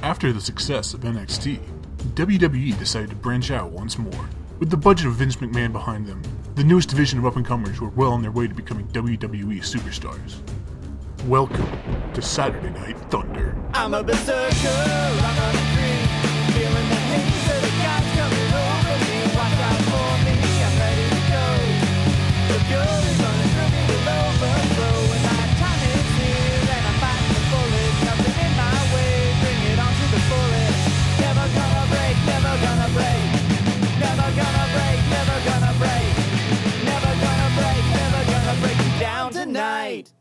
After the success of NXT, WWE decided to branch out once more. With the budget of Vince McMahon behind them, the newest division of up-and-comers were well on their way to becoming WWE superstars. Welcome to Saturday Night Thunder. I'm a berserker, I'm on a dream, feeling the haze of the gods coming over me. Watch out for me, I'm ready to go. The good is running through me will overflow. When my time is here and I'm biting the bullet, nothing in my way, bring it on to the fullest. Never gonna break, never gonna break. Never gonna break, never gonna break. Never gonna break, never gonna break you down tonight.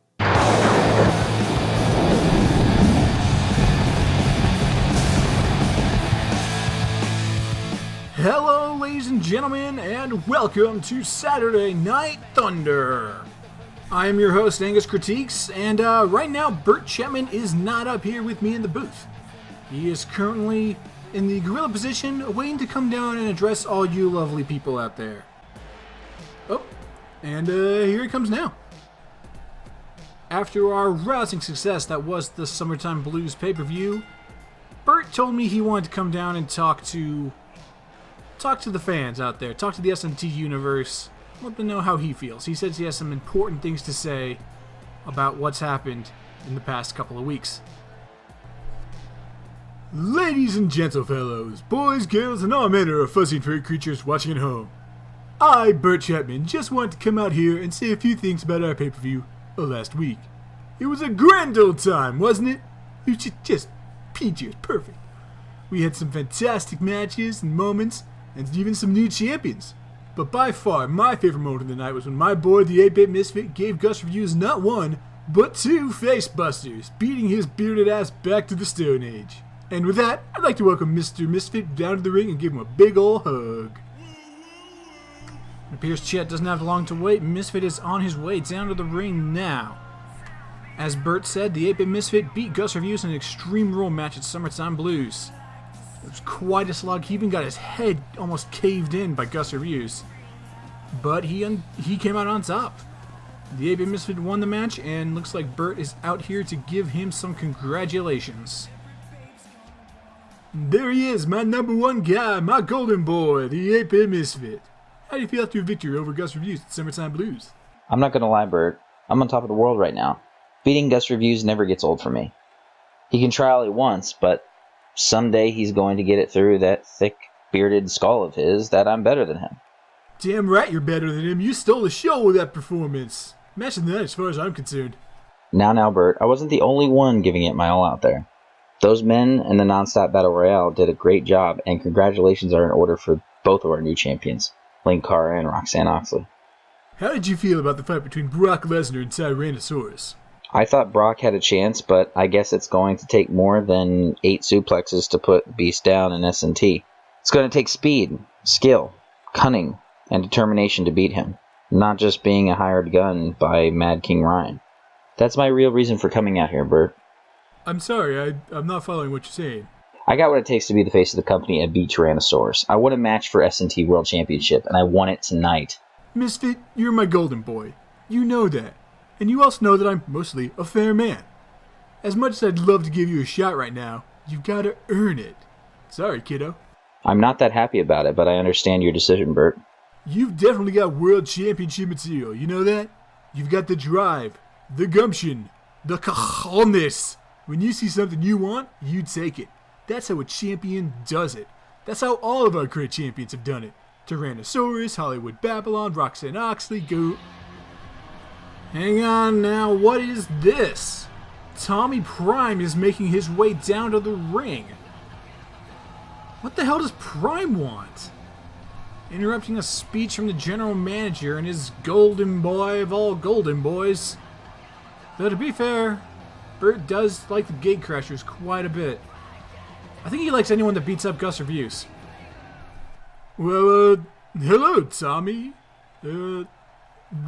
Hello, ladies and gentlemen, and welcome to Saturday Night Thunder. I am your host, Angus Critiques, and right now, Bert Chapman is not up here with me in the booth. He is currently in the gorilla position, waiting to come down and address all you lovely people out there. Oh, and here he comes now. After our rousing success that was the Summertime Blues pay-per-view, Bert told me he wanted to come down and talk to the fans out there, talk to the SNT universe, let them know how he feels. He says he has some important things to say about what's happened in the past couple of weeks. Ladies and gentlefellows, boys, girls, and all manner of fuzzy and furry creatures watching at home, I, Bert Chapman, just wanted to come out here and say a few things about our pay-per-view last week. It was a grand old time, wasn't it? It was just PG, perfect. We had some fantastic matches and moments, and even some new champions. But by far, my favorite moment of the night was when my boy, the 8-Bit Misfit, gave Gus Reviews not one, but two face-busters, beating his bearded ass back to the Stone Age. And with that, I'd like to welcome Mr. Misfit down to the ring and give him a big ol' hug. It appears Chet doesn't have long to wait. Misfit is on his way down to the ring now. As Bert said, the 8-Bit Misfit beat Gus Reviews in an Extreme Rules match at Summertime Blues. It was quite a slog. He even got his head almost caved in by Gus Reviews. But he came out on top. The 8-Bit Misfit won the match, and looks like Bert is out here to give him some congratulations. There he is, my number one guy, my golden boy, the 8-Bit Misfit. How do you feel after your victory over Gus Reviews at Summertime Blues? I'm not gonna lie, Bert. I'm on top of the world right now. Beating Gus Reviews never gets old for me. He can try all he wants, but someday he's going to get it through that thick, bearded skull of his that I'm better than him. Damn right you're better than him. You stole the show with that performance. Match of the night as far as I'm concerned. Now, Bert, I wasn't the only one giving it my all out there. Those men in the non-stop battle royale did a great job, and congratulations are in order for both of our new champions, Link Cara and Roxanne Oxley. How did you feel about the fight between Brock Lesnar and Tyrannosaurus? I thought Brock had a chance, but I guess it's going to take more than 8 suplexes to put Beast down in SNT. It's going to take speed, skill, cunning, and determination to beat him, not just being a hired gun by Mad King Ryan. That's my real reason for coming out here, Bert. I'm sorry, I'm not following what you're saying. I got what it takes to be the face of the company and beat Tyrannosaurus. I won a match for SNT World Championship, and I won it tonight. Misfit, you're my golden boy. You know that. And you also know that I'm mostly a fair man. As much as I'd love to give you a shot right now, you've got to earn it. Sorry, kiddo. I'm not that happy about it, but I understand your decision, Bert. You've definitely got world championship material, you know that? You've got the drive, the gumption, the cojones. When you see something you want, you take it. That's how a champion does it. That's how all of our great champions have done it. Tyrannosaurus, Hollywood Babylon, Roxanne Oxley, go... Hang on now, what is this? Tommy Prime is making his way down to the ring. What the hell does Prime want? Interrupting a speech from the general manager and his golden boy of all golden boys. Though to be fair, Bert does like the Gatecrashers quite a bit. I think he likes anyone that beats up Gus Reviews. Well, hello, Tommy.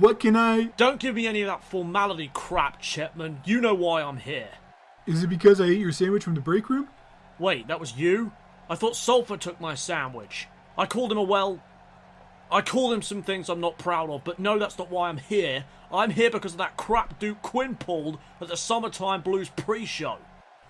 What can I... Don't give me any of that formality crap, Chapman. You know why I'm here. Is it because I ate your sandwich from the break room? Wait, that was you? I thought Sulphur took my sandwich. I called him some things I'm not proud of, but no, that's not why I'm here. I'm here because of that crap Duke Quinn pulled at the Summertime Blues pre-show.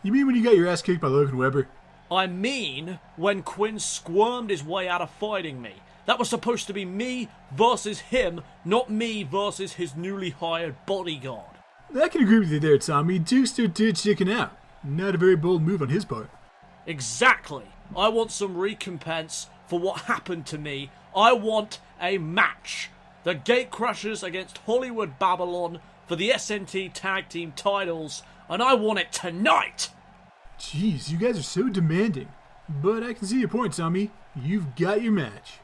You mean when you got your ass kicked by Logan Webber? I mean when Quinn squirmed his way out of fighting me. That was supposed to be me versus him, not me versus his newly hired bodyguard. I can agree with you there, Tommy. Dukester did chicken out. Not a very bold move on his part. Exactly. I want some recompense for what happened to me. I want a match. The Gatecrashers against Hollywood Babylon for the SNT Tag Team titles, and I want it tonight! Jeez, you guys are so demanding. But I can see your point, Tommy. You've got your match.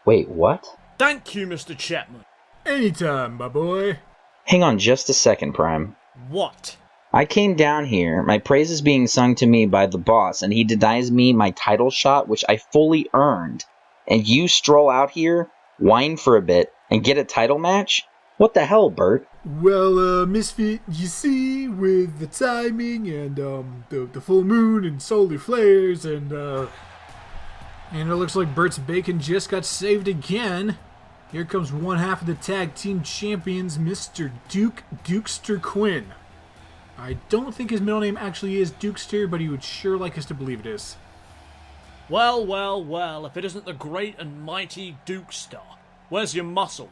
Wait, what? Thank you, Mr. Chapman. Anytime, my boy. Hang on just a second, Prime. What? I came down here, my praise is being sung to me by the boss, and he denies me my title shot, which I fully earned. And you stroll out here, whine for a bit, and get a title match? What the hell, Bert? Well, Misfit, you see, with the timing and the full moon and solar flares and it looks like Bert's bacon just got saved again. Here comes one half of the tag team champions, Mr. Dukester Quinn. I don't think his middle name actually is Dukester, but he would sure like us to believe it is. Well, well, well, if it isn't the great and mighty Dukester. Where's your muscle?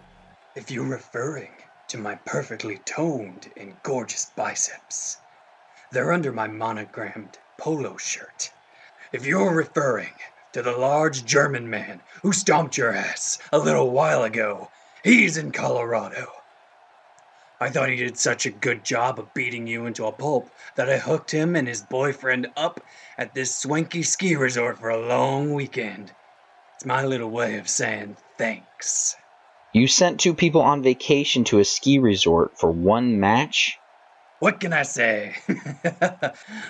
If you're referring to my perfectly toned and gorgeous biceps, they're under my monogrammed polo shirt. If you're referring to the large German man who stomped your ass a little while ago, he's in Colorado. I thought he did such a good job of beating you into a pulp that I hooked him and his boyfriend up at this swanky ski resort for a long weekend. It's my little way of saying thanks. You sent two people on vacation to a ski resort for one match? What can I say?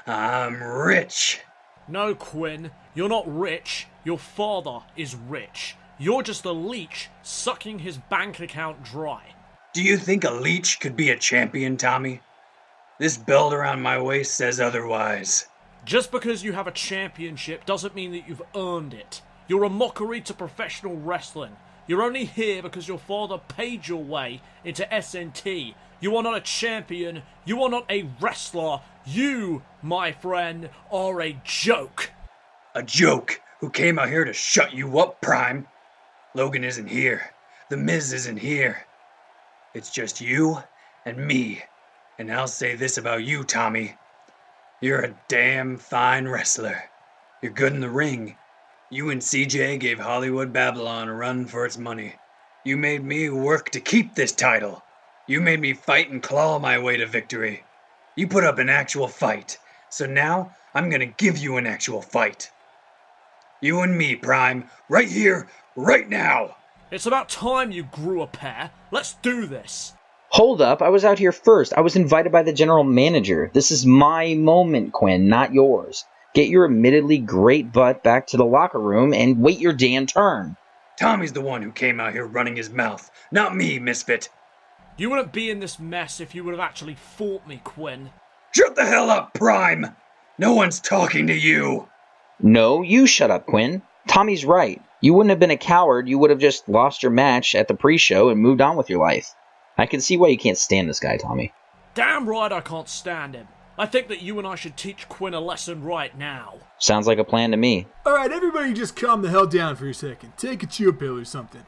I'm rich. No, Quinn, you're not rich. Your father is rich. You're just a leech sucking his bank account dry. Do you think a leech could be a champion, Tommy? This belt around my waist says otherwise. Just because you have a championship doesn't mean that you've earned it. You're a mockery to professional wrestling. You're only here because your father paid your way into SNT. You are not a champion. You are not a wrestler. You, my friend, are a joke. A joke who came out here to shut you up, Prime. Logan isn't here. The Miz isn't here. It's just you and me. And I'll say this about you, Tommy. You're a damn fine wrestler. You're good in the ring. You and CJ gave Hollywood Babylon a run for its money. You made me work to keep this title. You made me fight and claw my way to victory. You put up an actual fight. So now I'm gonna give you an actual fight. You and me, Prime. Right here, right now. It's about time you grew a pair. Let's do this. Hold up, I was out here first. I was invited by the general manager. This is my moment, Quinn, not yours. Get your admittedly great butt back to the locker room and wait your damn turn. Tommy's the one who came out here running his mouth, not me, Misfit. You wouldn't be in this mess if you would have actually fought me, Quinn. Shut the hell up, Prime! No one's talking to you! No, you shut up, Quinn. Tommy's right. You wouldn't have been a coward. You would have just lost your match at the pre-show and moved on with your life. I can see why you can't stand this guy, Tommy. Damn right I can't stand him. I think that you and I should teach Quinn a lesson right now. Sounds like a plan to me. Alright, everybody just calm the hell down for a second. Take a chill pill or something.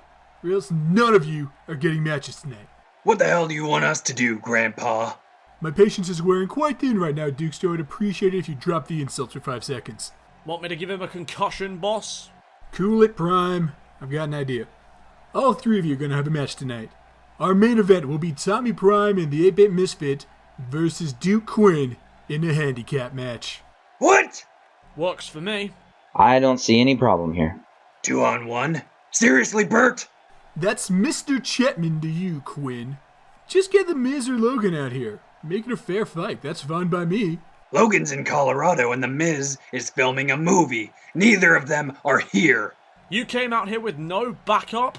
Or else none of you are getting matches tonight. What the hell do you want us to do, Grandpa? My patience is wearing quite thin right now, Dukester. I'd appreciate it if you drop the insults for 5 seconds. Want me to give him a concussion, boss? Cool it, Prime. I've got an idea. All three of you are going to have a match tonight. Our main event will be Tommy Prime and the 8-Bit Misfit versus Duke Quinn in a handicap match. What? Works for me. I don't see any problem here. 2-on-1? Seriously, Bert? That's Mr. Chetman to you, Quinn. Just get the Miz or Logan out here. Make it a fair fight. That's fine by me. Logan's in Colorado and The Miz is filming a movie. Neither of them are here. You came out here with no backup?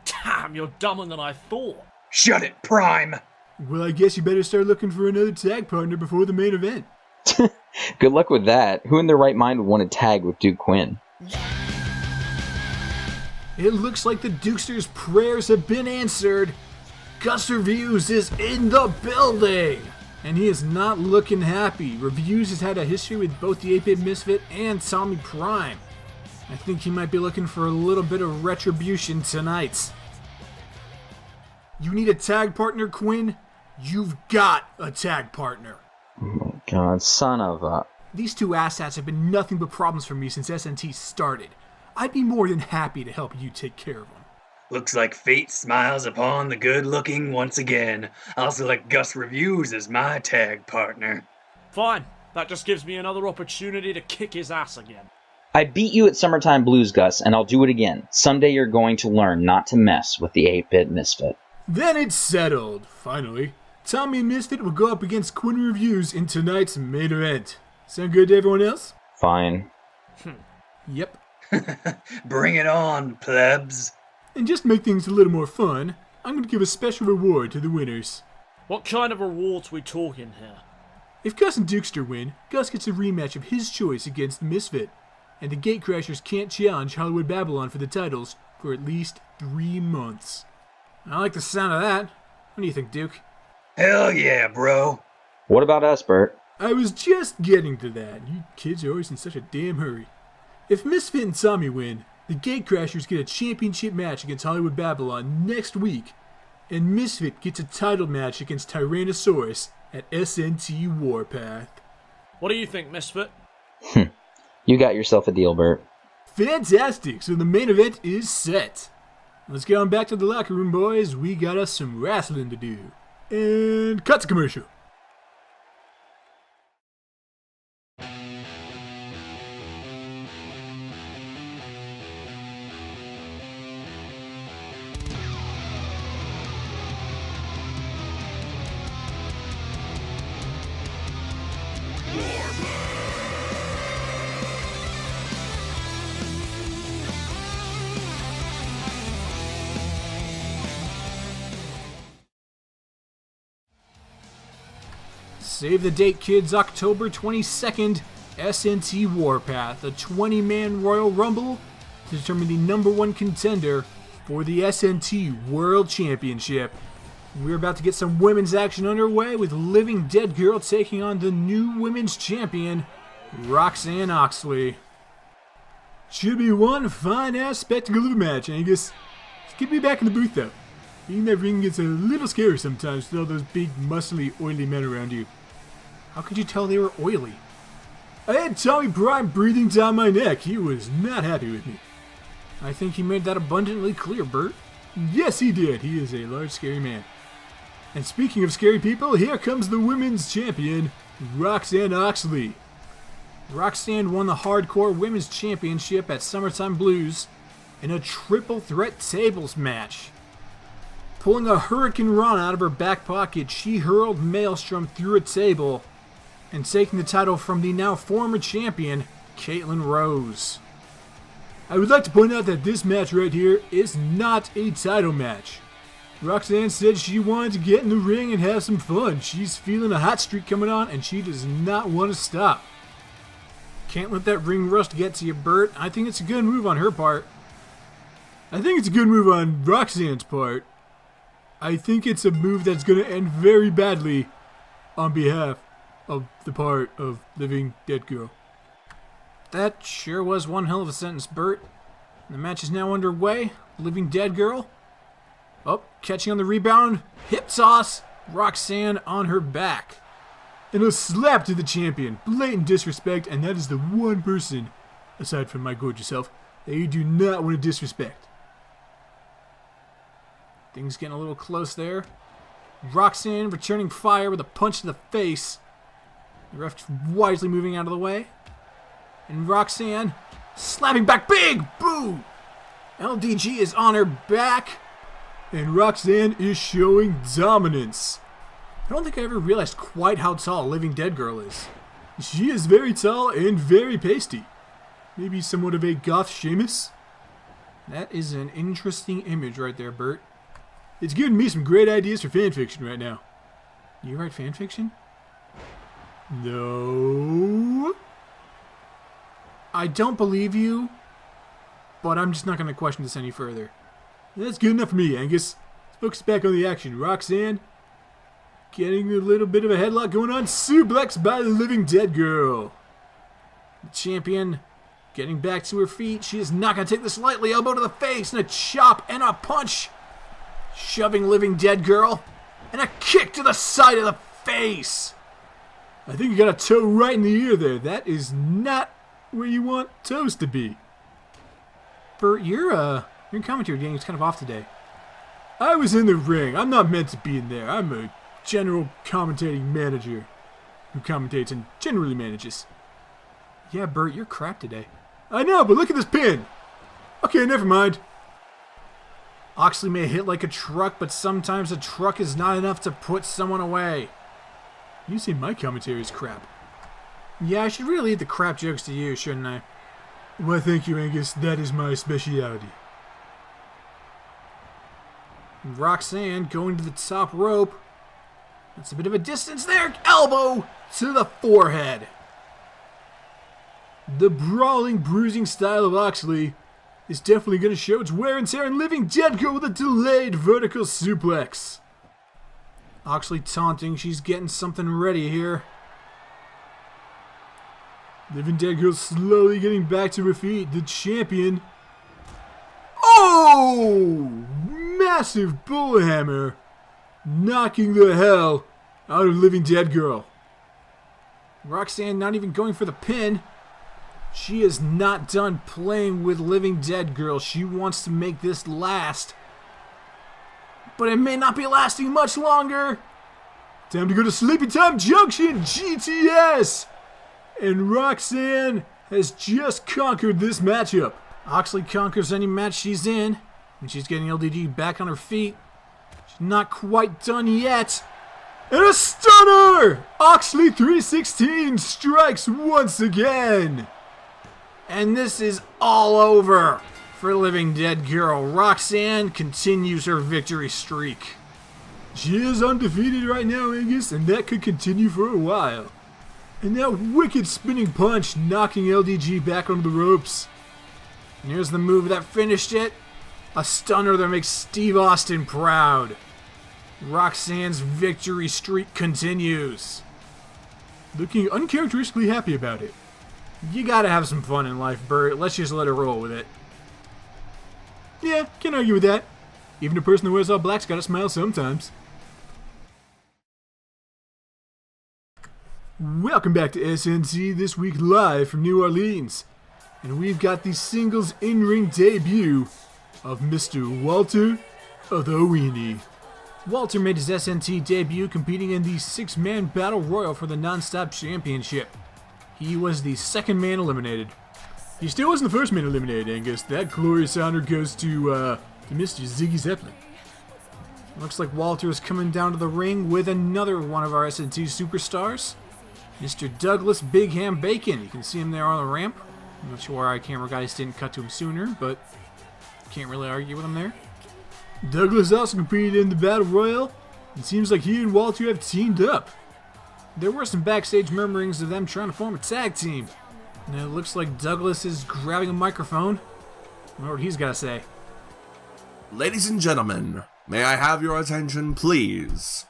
Damn, you're dumber than I thought. Shut it, Prime! Well, I guess you better start looking for another tag partner before the main event. Good luck with that. Who in their right mind would want to tag with Duke Quinn? It looks like the Dukester's prayers have been answered. Gus Reviews is in the building. and he is not looking happy. Reviews has had a history with both the 8-Bit Misfit and Tommy Prime. I think he might be looking for a little bit of retribution tonight. You need a tag partner, Quinn? You've got a tag partner. Oh my god, son of a... These two asshats have been nothing but problems for me since SNT started. I'd be more than happy to help you take care of them. Looks like fate smiles upon the good-looking once again. I'll select Gus Reviews as my tag partner. Fine. That just gives me another opportunity to kick his ass again. I beat you at Summertime Blues, Gus, and I'll do it again. Someday you're going to learn not to mess with the 8-Bit Misfit. Then it's settled, finally. Tommy and Misfit will go up against Quinn Reviews in tonight's main event. Sound good to everyone else? Fine. Yep. Bring it on, plebs. And just to make things a little more fun, I'm going to give a special reward to the winners. What kind of rewards we talking here? If Gus and Dukester win, Gus gets a rematch of his choice against Misfit, and the Gatecrashers can't challenge Hollywood Babylon for the titles for at least 3 months. I like the sound of that. What do you think, Duke? Hell yeah, bro. What about us, Bert? I was just getting to that. You kids are always in such a damn hurry. If Misfit and Tommy win, the Gatecrashers get a championship match against Hollywood Babylon next week, and Misfit gets a title match against Tyrannosaurus at SNT Warpath. What do you think, Misfit? You got yourself a deal, Bert. Fantastic! So the main event is set. Let's get on back to the locker room, boys. We got us some wrestling to do. And cut to commercial. Save the date, kids. October 22nd, SNT Warpath, a 20-man Royal Rumble to determine the #1 contender for the SNT World Championship. We're about to get some women's action underway with Living Dead Girl taking on the new women's champion, Roxanne Oxley. Should be one fine-ass spectacle of a match, Angus. It's good to be back in the booth, though. Being that ring gets a little scary sometimes with all those big, muscly, oily men around you. How could you tell they were oily? I had Tommy Prime breathing down my neck. He was not happy with me. I think he made that abundantly clear, Bert. Yes, he did. He is a large, scary man. And speaking of scary people, here comes the women's champion, Roxanne Oxley. Roxanne won the Hardcore Women's Championship at Summertime Blues in a triple threat tables match. Pulling a Hurricane Run out of her back pocket, she hurled Maelstrom through a table and taking the title from the now former champion, Caitlin Rose. I would like to point out that this match right here is not a title match. Roxanne said she wanted to get in the ring and have some fun. She's feeling a hot streak coming on and she does not want to stop. Can't let that ring rust get to you, Bert. I think it's a good move on her part. I think it's a good move on Roxanne's part. I think it's a move that's going to end very badly on behalf of the part of Living Dead Girl. That sure was one hell of a sentence, Bert. The match is now underway. Living Dead Girl. Oh, catching on the rebound. Hip toss. Roxanne on her back. And a slap to the champion. Blatant disrespect, and that is the one person, aside from my gorgeous self, that you do not want to disrespect. Things getting a little close there. Roxanne returning fire with a punch to the face. The ref wisely moving out of the way. And Roxanne slapping back big! Boo! LDG is on her back. And Roxanne is showing dominance. I don't think I ever realized quite how tall Living Dead Girl is. She is very tall and very pasty. Maybe somewhat of a goth Sheamus. That is an interesting image right there, Bert. It's giving me some great ideas for fanfiction right now. You write fanfiction? No. I don't believe you, but I'm just not going to question this any further. That's good enough for me, Angus. Let's focus back on the action. Roxanne Getting a little bit of a headlock going on. Suplex by the Living Dead Girl. The champion getting back to her feet. She is not going to take this lightly. Elbow to the face and a chop and a punch. Shoving Living Dead Girl. And a kick to the side of the face. I think you got a toe right in the ear there. That is not where you want toes to be. Bert, your commentary game is kind of off today. I was in the ring. I'm not meant to be in there. I'm a general commentating manager who commentates and generally manages. Yeah, Bert, you're crap today. I know, but look at this pin. Okay, never mind. Oxley may hit like a truck, but sometimes a truck is not enough to put someone away. You say my commentary is crap. Yeah, I should really leave the crap jokes to you, shouldn't I? Why, thank you, Angus. That is my speciality. Roxanne going to the top rope. That's a bit of a distance there. Elbow to the forehead. The brawling, bruising style of Oxley is definitely going to show its wear and tear, and Living Dead Girl with a delayed vertical suplex. Oxley taunting. She's getting something ready here. Living Dead Girl slowly getting back to her feet. The champion. Oh! Massive bullhammer. Knocking the hell out of Living Dead Girl. Roxanne not even going for the pin. She is not done playing with Living Dead Girl. She wants to make this last. But it may not be lasting much longer. Time to go to Sleepy Time Junction, GTS. And Roxanne has just conquered this matchup. Oxley conquers any match she's in. And she's getting LDD back on her feet. She's not quite done yet. And a stunner! Oxley 316 strikes once again. And this is all over for Living Dead Girl. Roxanne continues her victory streak. She is undefeated right now, Angus, and that could continue for a while. And that wicked spinning punch knocking LDG back onto the ropes. And here's the move that finished it. A stunner that makes Steve Austin proud. Roxanne's victory streak continues. Looking uncharacteristically happy about it. You gotta have some fun in life, Bert. Let's just let her roll with it. Yeah, can't argue with that. Even a person who wears all black's gotta smile sometimes. Welcome back to SNT, this week live from New Orleans. And we've got the singles in-ring debut of Mr. Walter of the Weenie. Walter made his SNT debut competing in the 6-man Battle Royal for the Non-Stop Championship. He was the second man eliminated. He still wasn't the first man eliminated, Angus. That glorious honor goes to Mr. Ziggy Zeppelin. Looks like Walter is coming down to the ring with another one of our SNT superstars, Mr. Douglas Big Ham Bacon. You can see him there on the ramp. I'm not sure why our camera guys didn't cut to him sooner, but can't really argue with him there. Douglas also competed in the Battle Royal. It seems like he and Walter have teamed up. There were some backstage murmurings of them trying to form a tag team. And it looks like Douglas is grabbing a microphone. I wonder what he's got to say. Ladies and gentlemen, may I have your attention, please?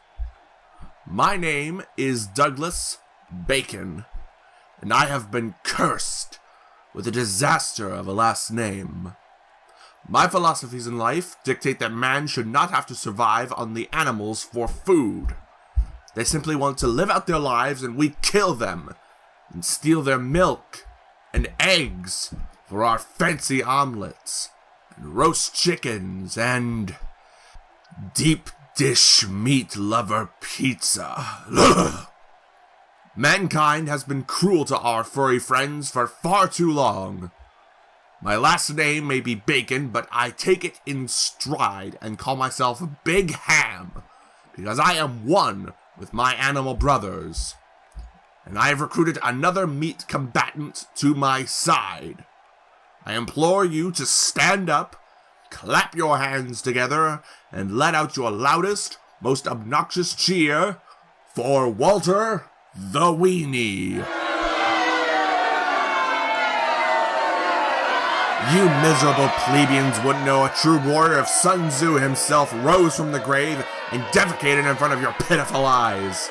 My name is Douglas Bacon, and I have been cursed with a disaster of a last name. My philosophies in life dictate that man should not have to survive on the animals for food. They simply want to live out their lives, and we kill them and steal their milk and eggs for our fancy omelets and roast chickens and deep dish meat lover pizza. Ugh. Mankind has been cruel to our furry friends for far too long. My last name may be Bacon, but I take it in stride and call myself Big Ham because I am one with my animal brothers, and I have recruited another meat combatant to my side. I implore you to stand up, clap your hands together, and let out your loudest, most obnoxious cheer for Walter the Weenie. You miserable plebeians wouldn't know a true warrior if Sun Tzu himself rose from the grave and defecated in front of your pitiful eyes.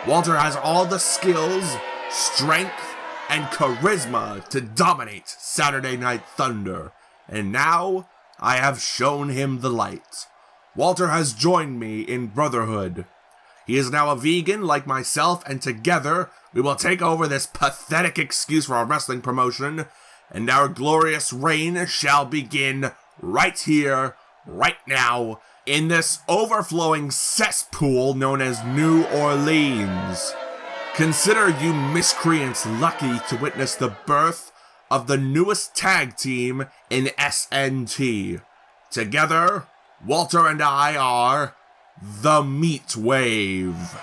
Walter has all the skills, strength, and charisma to dominate Saturday Night Thunder, and now I have shown him the light. Walter has joined me in brotherhood. He is now a vegan like myself, and together we will take over this pathetic excuse for a wrestling promotion, and our glorious reign shall begin right here, right now, in this overflowing cesspool known as New Orleans. Consider you miscreants lucky to witness the birth of the newest tag team in SNT. Together, Walter and I are the Meatwave.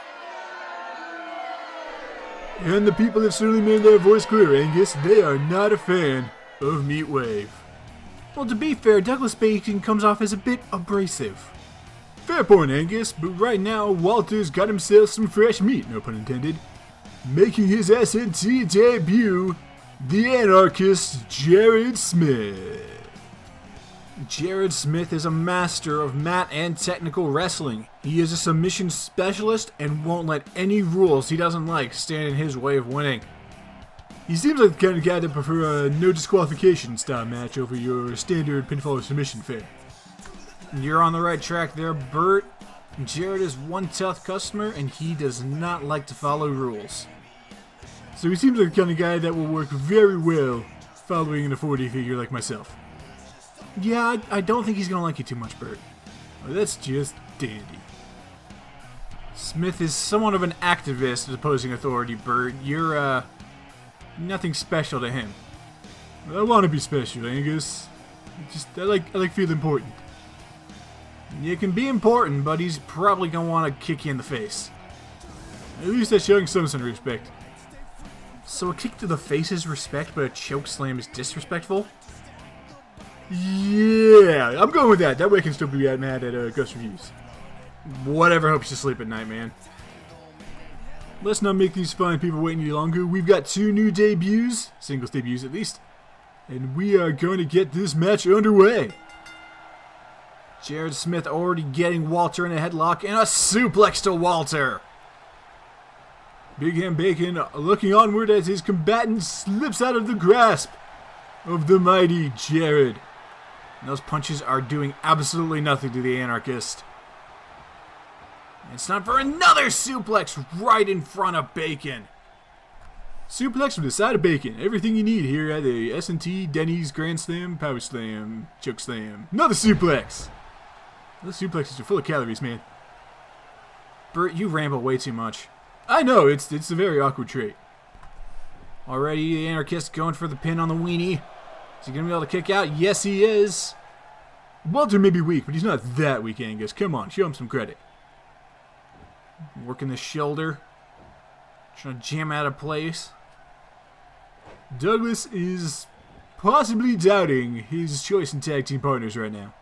And the people have certainly made their voice clear, Angus. They are not a fan of Meatwave. Well, to be fair, Douglas Bacon comes off as a bit abrasive. Fair point, Angus, but right now, Walter's got himself some fresh meat, no pun intended. Making his SNT debut, the anarchist Jared Smith. Jared Smith is a master of mat and technical wrestling. He is a submission specialist and won't let any rules he doesn't like stand in his way of winning. He seems like the kind of guy that prefer a no disqualification style match over your standard pinfall submission fare. You're on the right track there, Bert. Jared is one tough customer and he does not like to follow rules. So he seems like the kind of guy that will work very well following an authority figure like myself. Yeah, I don't think he's going to like you too much, Bert. Well, that's just dandy. Smith is somewhat of an activist as opposing authority, Bert. You're, nothing special to him. I want to be special, Angus. I like feeling important. You can be important, but he's probably going to want to kick you in the face. At least that's showing some sort of respect. So a kick to the face is respect, but a choke slam is disrespectful? Yeah, I'm going with that. That way I can still be mad at Ghost Reviews. Whatever helps you sleep at night, man. Let's not make these fine people wait any longer. We've got 2 new debuts, singles debuts at least, and we are going to get this match underway. Jared Smith already getting Walter in a headlock and a suplex to Walter. Big Ham Bacon looking onward as his combatant slips out of the grasp of the mighty Jared. And those punches are doing absolutely nothing to the anarchist. It's time for another suplex right in front of Bacon. Suplex from the side of Bacon. Everything you need here at the SNT, Denny's, Grand Slam, Power Slam, Choke Slam. Another suplex. Those suplexes are full of calories, man. Bert, you ramble way too much. I know, it's a very awkward trait. Already, the anarchist going for the pin on the weenie. Is he going to be able to kick out? Yes, he is. Walter may be weak, but he's not that weak, Angus. Come on, show him some credit. Working the shoulder. Trying to jam out of place. Douglas is possibly doubting his choice in tag team partners right now.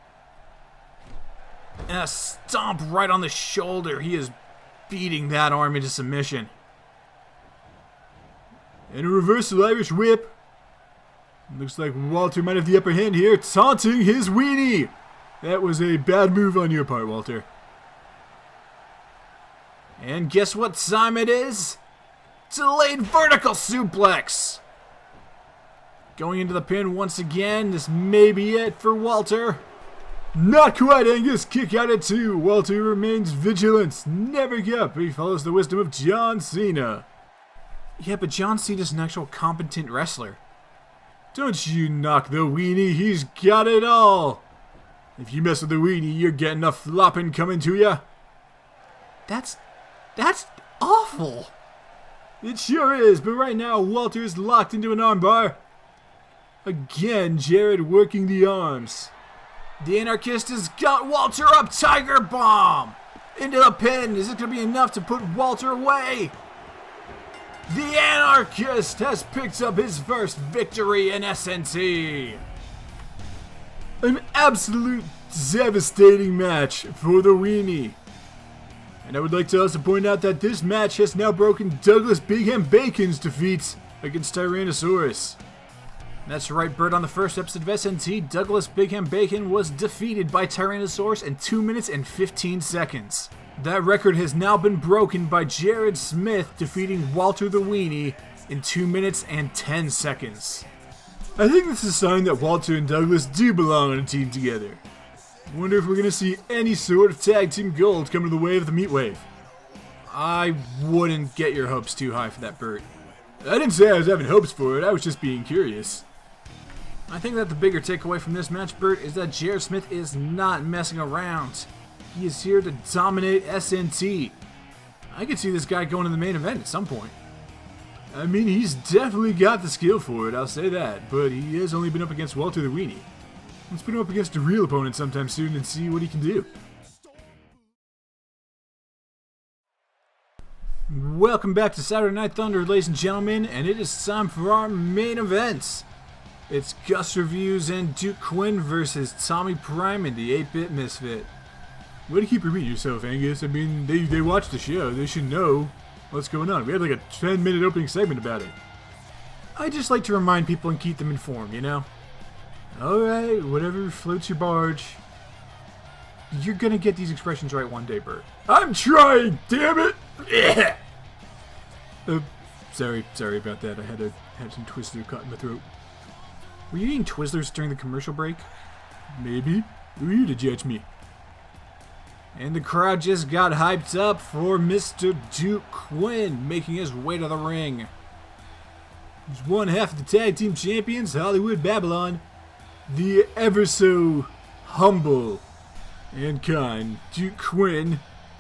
And a stomp right on the shoulder. He is beating that arm into submission. And a reversal Irish whip. Looks like Walter might have the upper hand here, taunting his weenie. That was a bad move on your part, Walter. And guess what time it is? Delayed vertical suplex. Going into the pin once again. This may be it for Walter. Not quite, Angus. Kick out at 2. Walter remains vigilant. Never give up. He follows the wisdom of John Cena. Yeah, but John Cena's an actual competent wrestler. Don't you knock the weenie. He's got it all. If you mess with the weenie, you're getting a flopping coming to ya. That's awful. It sure is, but right now Walter is locked into an armbar. Again, Jared working the arms. The anarchist has got Walter up. Tiger bomb into the pin. Is it going to be enough to put Walter away? The anarchist has picked up his first victory in SNT. An absolute devastating match for the weenie. And I would like to also point out that this match has now broken Douglas Big Ham Bacon's defeat against Tyrannosaurus. That's right, Bert. On the first episode of SNT, Douglas Big Ham Bacon was defeated by Tyrannosaurus in 2 minutes and 15 seconds. That record has now been broken by Jared Smith defeating Walter the Weenie in 2 minutes and 10 seconds. I think this is a sign that Walter and Douglas do belong on a team together. Wonder if we're going to see any sort of tag team gold coming to the way of the Meatwave. I wouldn't get your hopes too high for that, Bert. I didn't say I was having hopes for it, I was just being curious. I think that the bigger takeaway from this match, Bert, is that Jared Smith is not messing around. He is here to dominate SNT. I could see this guy going to the main event at some point. I mean, he's definitely got the skill for it, I'll say that, but he has only been up against Walter the Weenie. Let's put him up against a real opponent sometime soon and see what he can do. Welcome back to Saturday Night Thunder, ladies and gentlemen, and it is time for our main events. It's Gus Reviews and Duke Quinn versus Tommy Prime and the 8-Bit Misfit. Way to keep repeating yourself, Angus. I mean, they watched the show. They should know what's going on. We had like a 10-minute opening segment about it. I just like to remind people and keep them informed, you know? Alright, whatever floats your barge. You're gonna get these expressions right one day, Bert. I'm trying, damn it! Yeah. Sorry about that. I had some Twizzlers caught in my throat. Were you eating Twizzlers during the commercial break? Maybe. Who are you to judge me? And the crowd just got hyped up for Mr. Duke Quinn making his way to the ring. He's one half of the tag team champions, Hollywood Babylon. The ever so humble and kind Duke Quinn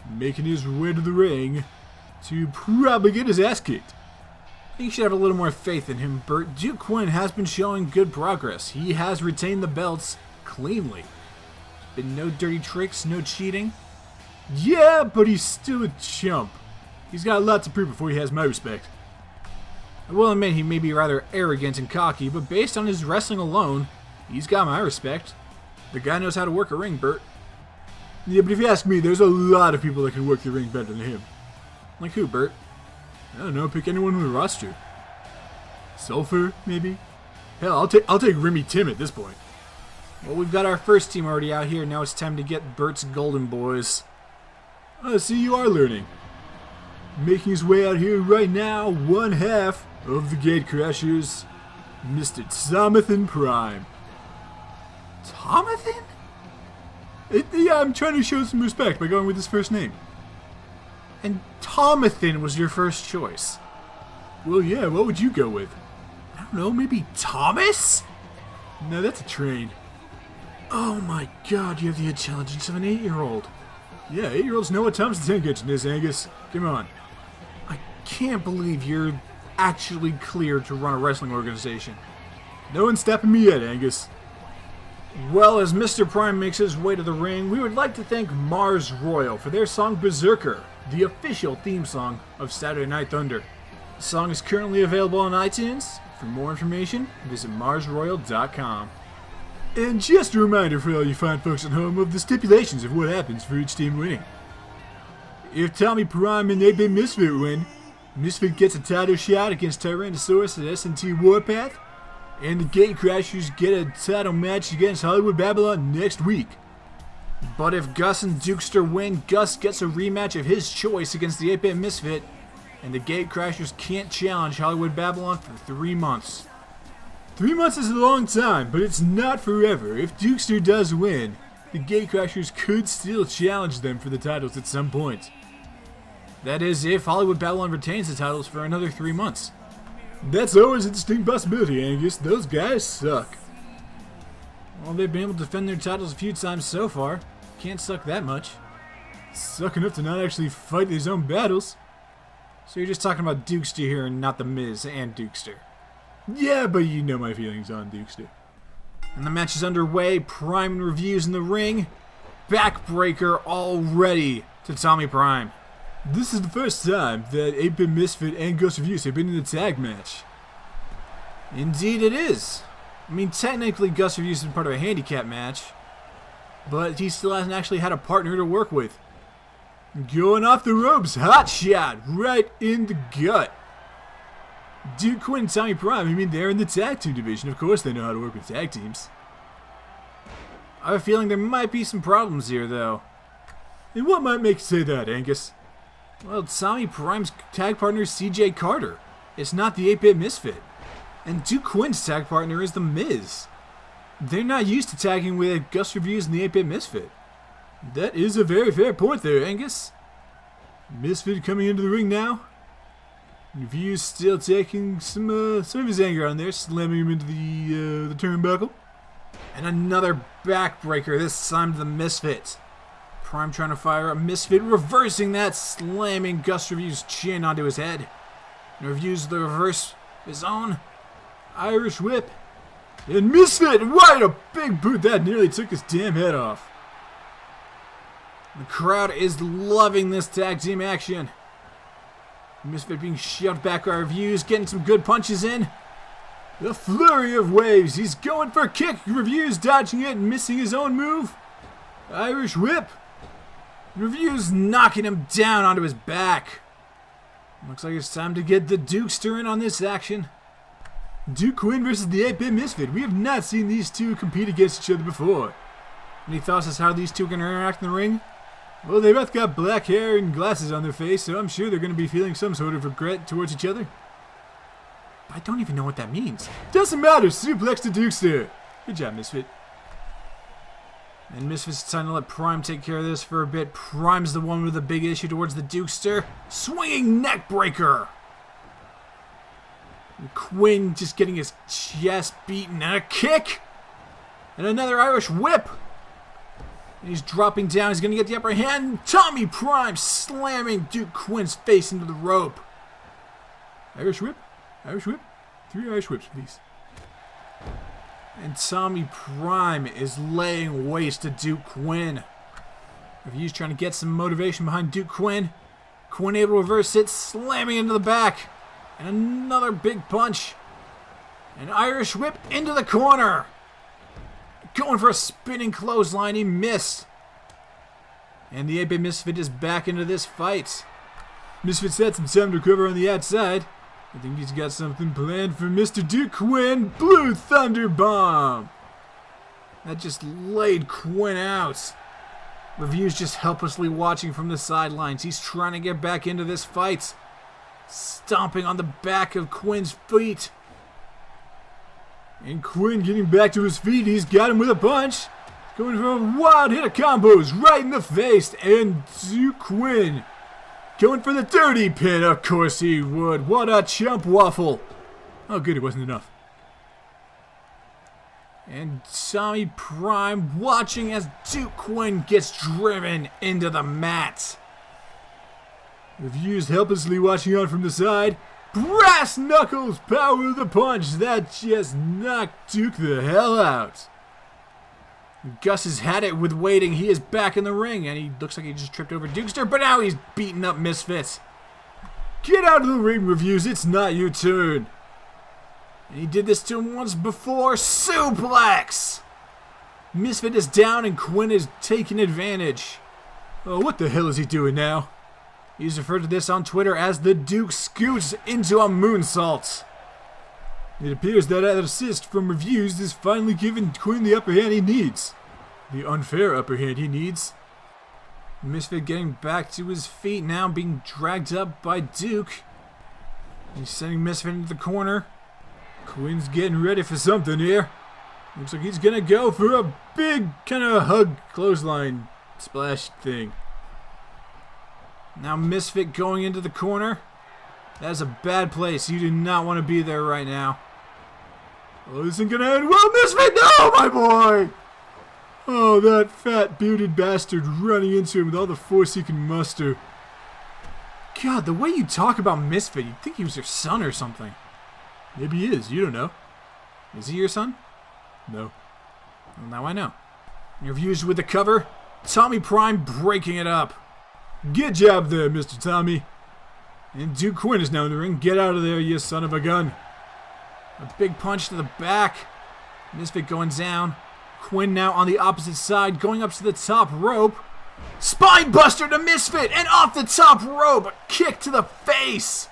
making his way to the ring to probably get his ass kicked. I think you should have a little more faith in him, Bert. Duke Quinn has been showing good progress. He has retained the belts cleanly. Been no dirty tricks, no cheating. Yeah, but he's still a chump. He's got a lot to prove before he has my respect. I will admit he may be rather arrogant and cocky, but based on his wrestling alone, he's got my respect. The guy knows how to work a ring, Bert. Yeah, but if you ask me, there's a lot of people that can work the ring better than him. Like who, Bert? I don't know, pick anyone on the roster. Sulfur, maybe? Hell, I'll take Remy Tim at this point. Well, we've got our first team already out here, now it's time to get Bert's Golden Boys. Oh, see, you are learning. Making his way out here right now, one half of the Gate Crashers, Mr. Tomathan Prime. Tomathan? Yeah, I'm trying to show some respect by going with his first name. And Tomathan was your first choice. Well, yeah, what would you go with? I don't know, maybe Thomas? No, that's a train. Oh my god, you have the intelligence of an 8-year-old. Yeah, 8-year-olds know what Thomas the Tank Engine is, Angus. Come on. I can't believe you're actually cleared to run a wrestling organization. No one's stopping me yet, Angus. Well, as Mr. Prime makes his way to the ring, we would like to thank Mars Royal for their song Berserker, the official theme song of Saturday Night Thunder. The song is currently available on iTunes. For more information, visit marsroyal.com. And just a reminder for all you fine folks at home of the stipulations of what happens for each team winning. If Tommy Prime and 8-Bit Misfit win, Misfit gets a title shot against Tyrannosaurus at SNT Warpath, and the Gate Crashers get a title match against Hollywood Babylon next week. But if Gus and Dukester win, Gus gets a rematch of his choice against the 8-Bit Misfit, and the Gate Crashers can't challenge Hollywood Babylon for 3 months. 3 months is a long time, but it's not forever. If Dukester does win, the Gate Crashers could still challenge them for the titles at some point. That is, if Hollywood Babylon retains the titles for another 3 months. That's always a distinct possibility, Angus. Those guys suck. Well, they've been able to defend their titles a few times so far. Can't suck that much. Suck enough to not actually fight his own battles. So you're just talking about Dukester here and not The Miz and Dukester. Yeah, but you know my feelings on Dukester. And the match is underway. Prime and Reviews in the ring. Backbreaker already to Tommy Prime. This is the first time that 8-Bit Misfit and Ghost Reviews have been in a tag match. Indeed it is. I mean, technically Gus Reviews has been part of a handicap match, but he still hasn't actually had a partner to work with. Going off the ropes, hot shot, right in the gut. Duke Quinn and Tommy Prime, I mean, they're in the tag team division. Of course they know how to work with tag teams. I have a feeling there might be some problems here, though. And what might make you say that, Angus? Well, Tommy Prime's tag partner is CJ Carter. It's not the 8-Bit Misfit. And Duke Quinn's tag partner is The Miz. They're not used to tagging with Gus Reviews and the 8-Bit Misfit. That is a very fair point there, Angus. Misfit coming into the ring now. Reviews still taking some of his anger on there, slamming him into the turnbuckle. And another backbreaker, this time to the Misfit. Prime trying to fire up Misfit, reversing that, slamming Gus Review's chin onto his head. And Reviews the reverse his own Irish whip. And Misfit, right, a big boot that nearly took his damn head off. The crowd is loving this tag team action. Misfit being shoved back by Reviews, getting some good punches in. The flurry of waves. He's going for a kick. Reviews dodging it and missing his own move. Irish whip. Reviews knocking him down onto his back. Looks like it's time to get the Dukester in on this action. Duke Quinn versus the 8-Bit Misfit. We have not seen these two compete against each other before. Any thoughts as how these two are going to interact in the ring? Well, they both got black hair and glasses on their face, so I'm sure they're going to be feeling some sort of regret towards each other. I don't even know what that means. Doesn't matter. Suplex to Dukester. Good job, Misfit. And Misfit's trying to let Prime take care of this for a bit. Prime's the one with the big issue towards the Dukester. Swinging neck breaker. And Quinn just getting his chest beaten. And a kick. And another Irish whip. And he's dropping down. He's going to get the upper hand. Tommy Prime slamming Duke Quinn's face into the rope. Irish whip. Irish whip. 3 Irish whips, please. And Tommy Prime is laying waste to Duke Quinn. Review's trying to get some motivation behind Duke Quinn. Quinn able to reverse it, slamming into the back. And another big punch. An Irish whip into the corner. Going for a spinning clothesline, he missed. And the 8-Bit Misfit is back into this fight. Misfit's had some time to recover on the outside. I think he's got something planned for Mr. Duke Quinn. Blue Thunder Bomb. That just laid Quinn out. Review's just helplessly watching from the sidelines. He's trying to get back into this fight. Stomping on the back of Quinn's feet. And Quinn getting back to his feet. He's got him with a punch. Going for a wild hit of combos right in the face. And Duke Quinn going for the dirty pin. Of course he would. What a chump waffle. Oh, good, it wasn't enough. And Tommy Prime watching as Duke Quinn gets driven into the mat. Review's helplessly watching on from the side. Brass knuckles, power of the punch. That just knocked Duke the hell out. Gus has had it with waiting. He is back in the ring, and he looks like he just tripped over Dukester, but now he's beating up Misfits. Get out of the ring, Reviews. It's not your turn. And he did this to him once before. Suplex! Misfit is down, and Quinn is taking advantage. Oh, what the hell is he doing now? He's referred to this on Twitter as the Duke scoots into a moonsault. It appears that an assist from Reviews is finally giving Quinn the upper hand he needs. The unfair upper hand he needs. Misfit getting back to his feet now, being dragged up by Duke. He's sending Misfit into the corner. Quinn's getting ready for something here. Looks like he's going to go for a big kind of hug clothesline splash thing. Now Misfit going into the corner. That's a bad place. You do not want to be there right now. Oh, this isn't going to end well. Misfit, no, my boy! Oh, that fat bearded bastard running into him with all the force he can muster. God, the way you talk about Misfit, you'd think he was your son or something. Maybe he is. You don't know. Is he your son? No. Well, now I know. Interviews with the cover. Tommy Prime breaking it up. Good job there, Mr. Tommy. And Duke Quinn is now in the ring. Get out of there, you son of a gun. A big punch to the back. Misfit going down. Quinn now on the opposite side, going up to the top rope. Spine buster to Misfit, and off the top rope, a kick to the face.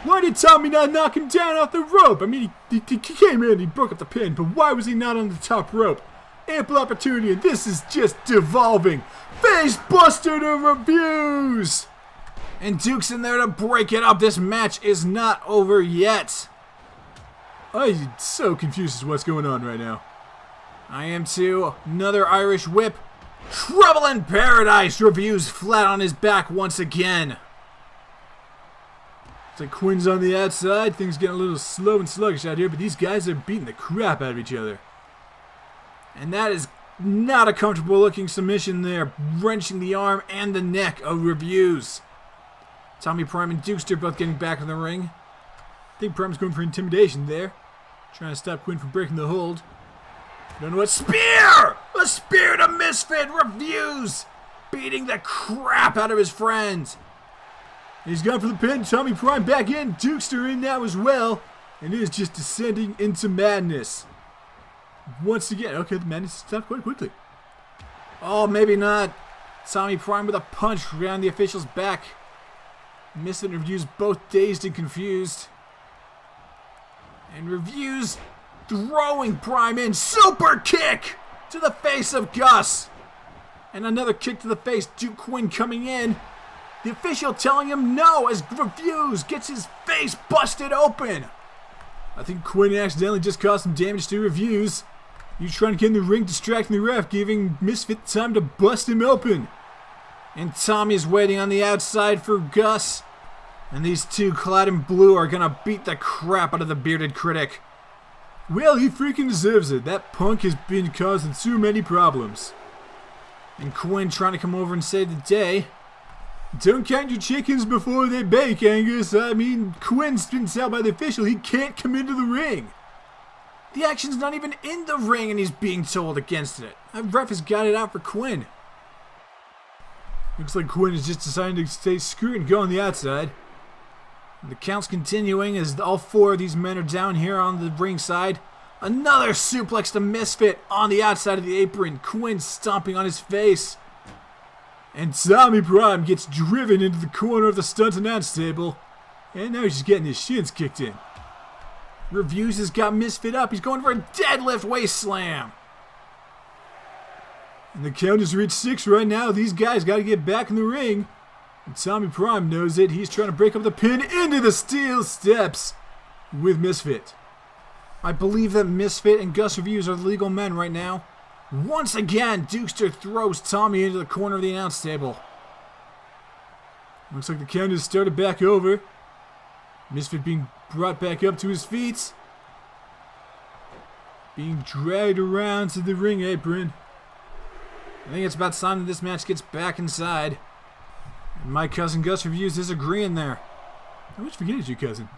Why did Tommy not knock him down off the rope? I mean, he came in, he broke up the pin, but why was he not on the top rope? Ample opportunity, and this is just devolving. Face buster to Reviews! And Duke's in there to break it up. This match is not over yet. I'm so confused as to what's going on right now. I am too. Another Irish whip. Trouble in Paradise. Reviews flat on his back once again. It's like Quinn's on the outside. Things getting a little slow and sluggish out here, but these guys are beating the crap out of each other. And that is not a comfortable looking submission there. Wrenching the arm and the neck of Reviews. Tommy Prime and Dukester both getting back in the ring. I think Prime's going for intimidation there. Trying to stop Quinn from breaking the hold. Don't know what. Spear! A spear to Misfit. Reviews! Beating the crap out of his friends. He's gone for the pin. Tommy Prime back in. Dukester in now as well. And it is just descending into madness. Once again. Okay, the madness stopped quite quickly. Oh, maybe not. Tommy Prime with a punch around the official's back. Misfit and Reviews both dazed and confused. And Reviews throwing Prime in. Super kick to the face of Gus. And another kick to the face. Duke Quinn coming in. The official telling him no as Reviews gets his face busted open. I think Quinn accidentally just caused some damage to Reviews. He's trying to get in the ring, distracting the ref, giving Misfit time to bust him open. And Tommy's waiting on the outside for Gus. And these two clad in blue are gonna beat the crap out of the bearded critic. Well, he freaking deserves it. That punk has been causing too many problems. And Quinn trying to come over and save the day. Don't count your chickens before they bake, Angus. I mean, Quinn's been out by the official. He can't come into the ring. The action's not even in the ring and he's being told against it. That ref has got it out for Quinn. Looks like Quinn is just deciding to stay screwed and go on the outside. The count's continuing as all four of these men are down here on the ringside. Another suplex to Misfit on the outside of the apron. Quinn stomping on his face. And Tommy Prime gets driven into the corner of the stunt announce table. And now he's getting his shins kicked in. Reviews has got Misfit up. He's going for a deadlift waist slam. And the count has reached 6 right now. These guys got to get back in the ring. And Tommy Prime knows it. He's trying to break up the pin into the steel steps with Misfit. I believe that Misfit and Gus Reviews are the legal men right now. Once again, Dukester throws Tommy into the corner of the announce table. Looks like the count has started back over. Misfit being brought back up to his feet. Being dragged around to the ring apron. I think it's about time that this match gets back inside. And my cousin Gus Reviews is agreeing there. I always forget it's your cousin.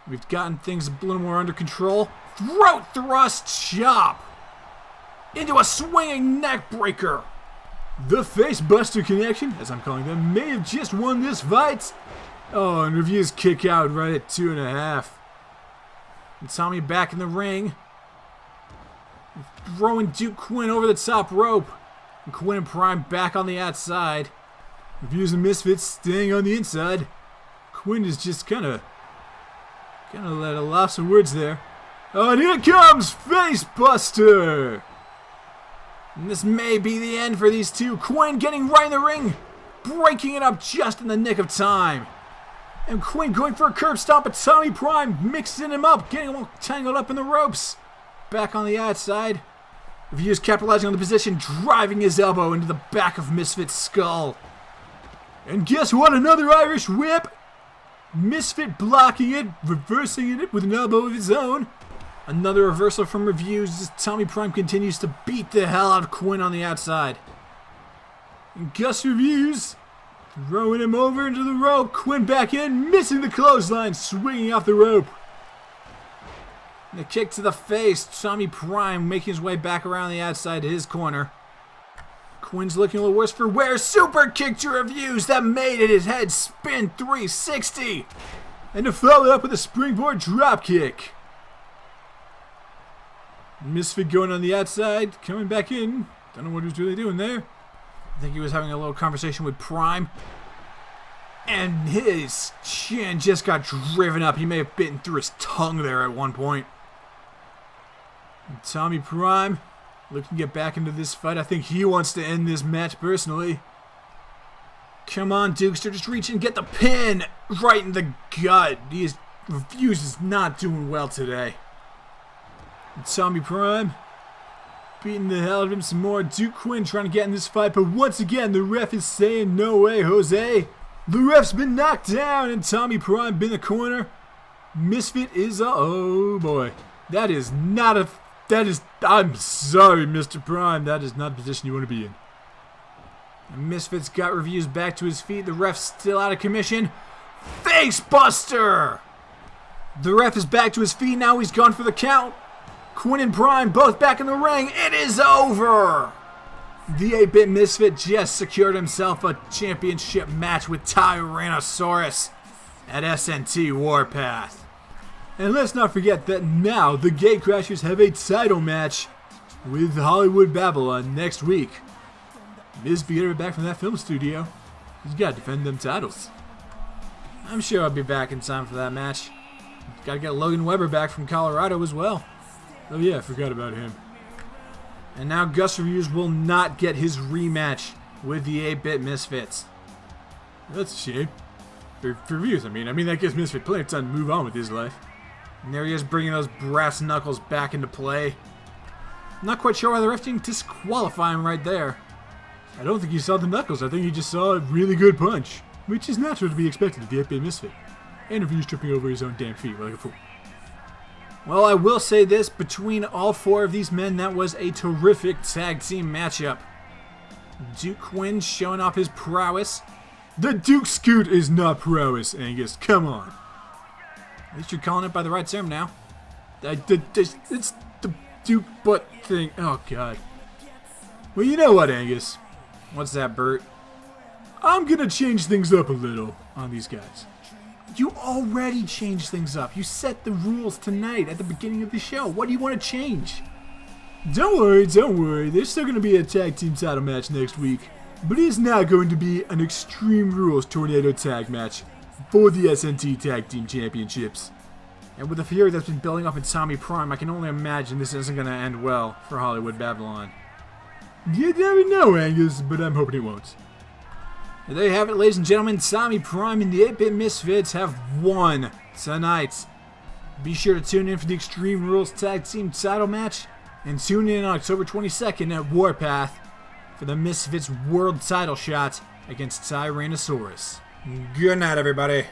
We've gotten things a little more under control. Throat thrust chop into a swinging neck breaker. The face buster connection, as I'm calling them, may have just won this fight. Oh, and Reviews kick out right at 2.5. And Tommy back in the ring. Throwing Duke Quinn over the top rope. And Quinn and Prime back on the outside. Reviews and Misfits staying on the inside. Quinn is just kind of let a loss of words there. Oh, and here comes Face Buster. And this may be the end for these two. Quinn getting right in the ring. Breaking it up just in the nick of time. And Quinn going for a curb stomp, but Tommy Prime mixing him up, getting him all tangled up in the ropes. Back on the outside. Reviews capitalizing on the position, driving his elbow into the back of Misfit's skull. And guess what? Another Irish whip. Misfit blocking it, reversing it with an elbow of his own. Another reversal from Reviews as Tommy Prime continues to beat the hell out of Quinn on the outside. And Gus Reviews throwing him over into the rope. Quinn back in, missing the clothesline, swinging off the rope. And a kick to the face. Tommy Prime making his way back around the outside to his corner. Quinn's looking a little worse for wear. Super kick to Reviews that made it his head spin 360. And to follow it up with a springboard drop kick. Misfit going on the outside, coming back in. Don't know what he was really doing there. I think he was having a little conversation with Prime. And his chin just got driven up. He may have bitten through his tongue there at one point. And Tommy Prime looking to get back into this fight. I think he wants to end this match personally. Come on, Dukester, just reach and get the pin right in the gut. Refuse is not doing well today. And Tommy Prime beating the hell out of him some more. Duke Quinn trying to get in this fight, but once again, the ref is saying, no way, Jose. The ref's been knocked down, and Tommy Prime been in the corner. Misfit is oh boy. I'm sorry, Mr. Prime. That is not the position you want to be in. And Misfit's got Reviews back to his feet. The ref's still out of commission. Face Buster! The ref is back to his feet now. He's gone for the count. Quinn and Prime both back in the ring. It is over! The 8-Bit Misfit just secured himself a championship match with Tyrannosaurus at SNT Warpath. And let's not forget that now the Gatecrashers have a title match with Hollywood Babylon next week. Miz beat back from that film studio. He's got to defend them titles. I'm sure I'll be back in time for that match. Got to get Logan Weber back from Colorado as well. Oh yeah, I forgot about him. And now Gus Reviews will not get his rematch with the 8-Bit Misfits. That's a shame. For Reviews, I mean that gives Misfit plenty of time to move on with his life. And there he is bringing those brass knuckles back into play. I'm not quite sure why the ref didn't disqualify him right there. I don't think he saw the knuckles. I think he just saw a really good punch, which is natural to be expected of the 8-Bit Misfit. And Reviews tripping over his own damn feet like a fool. Well, I will say this, between all four of these men, that was a terrific tag team matchup. Duke Quinn showing off his prowess. The Duke Scoot is not prowess, Angus. Come on. At least you're calling it by the right term now. It's the Duke butt thing. Oh, God. Well, you know what, Angus? What's that, Bert? I'm gonna change things up a little on these guys. You already changed things up. You set the rules tonight at the beginning of the show. What do you want to change? Don't worry. There's still going to be a tag team title match next week. But it is not going to be an Extreme Rules Tornado tag match for the SNT Tag Team Championships. And with the fury that's been building up in Tommy Prime, I can only imagine this isn't going to end well for Hollywood Babylon. You never know, Angus, but I'm hoping it won't. And there you have it, ladies and gentlemen. Tommy Prime and the 8-Bit Misfits have won tonight. Be sure to tune in for the Extreme Rules Tag Team title match. And tune in on October 22nd at Warpath for the Misfits World title shot against Tyrannosaurus. Good night, everybody.